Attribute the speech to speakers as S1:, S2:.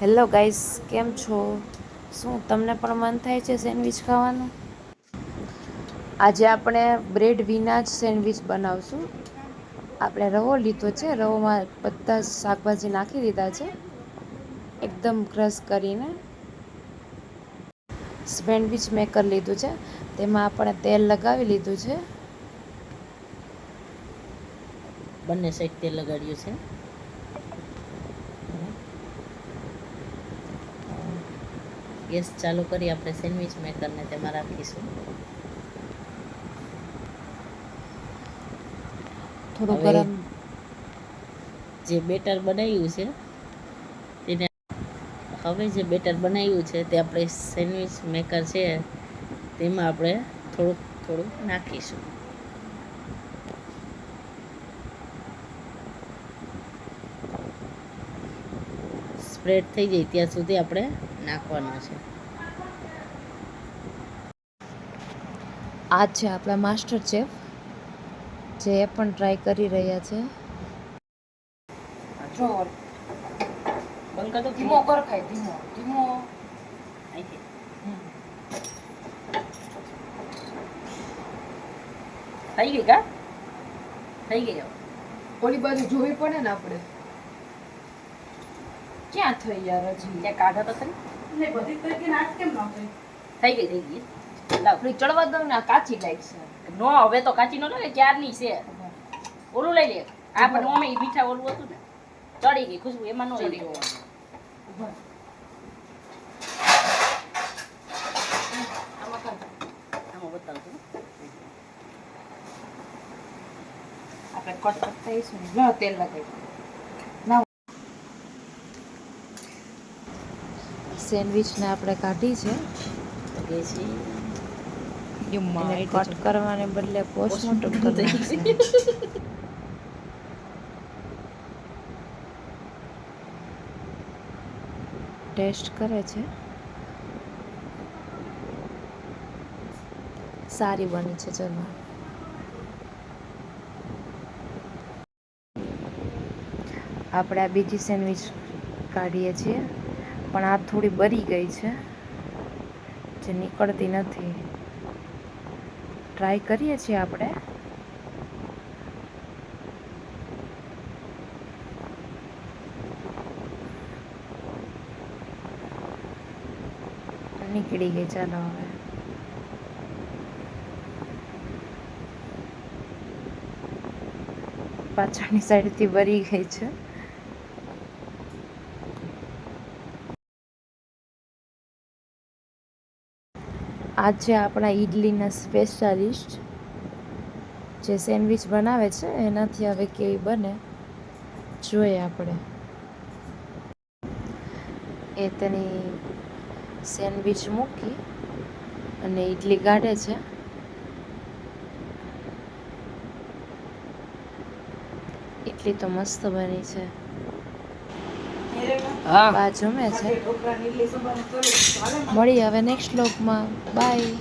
S1: Hello guys, કેમ છો? શું તમને પણ મન થાય છે સેન્ડવિચ ખાવાનું? આજે આપણે બ્રેડ વિના જ સેન્ડવિચ બનાવશું. આપણે રવો લીધો છે, રવોમાં બધા શાકભાજી નાખી દીધા છે એકદમ ક્રશ કરીને. સેન્ડવિચ મેકર લીધું છે, તેમાં આપણે તેલ લગાવી લીધું છે.
S2: બંને સાઈડ તેલ લગાડ્યું છે. ગેસ ચાલુ કરી આપણે સેન્ડવિચ મેકરને તેમાં રાખીશું.
S1: થોડું
S2: હવે
S1: ગરમ
S2: જે બેટર બનાવ્યું છે તેને જે બેટર બનાવ્યું છે તે આપણે સેન્ડવિચ મેકર છે તેમાં આપણે થોડુંક થોડુંક નાખીશું. સ્પ્રેડ થઈ જાય ત્યાં સુધી આપણે નાખવાનું છે.
S1: આ છે આપણા માસ્ટર શેફ, જે એ પણ ટ્રાય કરી રહ્યા છે.
S2: જો બંકા તો
S1: ધીમો કર, ખાય ધીમો ધીમો.
S2: થઈ ગઈ કા? થઈ ગઈ.
S1: ઓલી બાજુ જોવી પડે ને આપણે. ક્યાં થઈ યાર? હજી
S2: ત્યાં કાઢો તો ખરી.
S1: ને બધી થઈ ગઈ, આજ કેમ ન થઈ?
S2: થઈ ગઈ.
S1: લાવ ચડવા દઉં ને, કાચી લાગશે.
S2: નો હવે તો કાચી નો લાગે, ક્યારની છે. ઓલું લઈ લે. આ પણ ઓમે મીઠા ઓલું હતું ને, ચડી ગઈ ખુશ્બુ, એમાં નો ચડી ગઈ. આમાં બતાવજો.
S1: આપણે કટ થઈશું ને, તેલ લગાવી. સેન્ડવિચને આપણે કાઢી છે. એને કટ કરવાને બદલે પોસ્ટમોર્ટમ કરી નાખશે. ટેસ્ટ કરે છે. સારી બની છે. ચલો, આપણે આ બીજી સેન્ડવિચ કાઢીએ છીએ, પણ આ થોડી બરી ગઈ છે, જે નીકળતી નથી. ટ્રાય કરીએ છીએ આપણે. નીકળી ગઈ. ચાલો હવે પાછળની સાઈડથી બરી ગઈ છે. આ છે આપણા ઈડલીના સ્પેશિયાલિસ્ટ, જે સેન્ડવિચ બનાવે છે. એનાથી હવે કેવી બને જોઈએ આપણે. એ તેની સેન્ડવિચ મૂકી અને ઈડલી કાઢે છે. ઈડલી તો મસ્ત બની છે. બા જમે છે. મળી હવે નેક્સ્ટ વ્લોગમાં. બાય.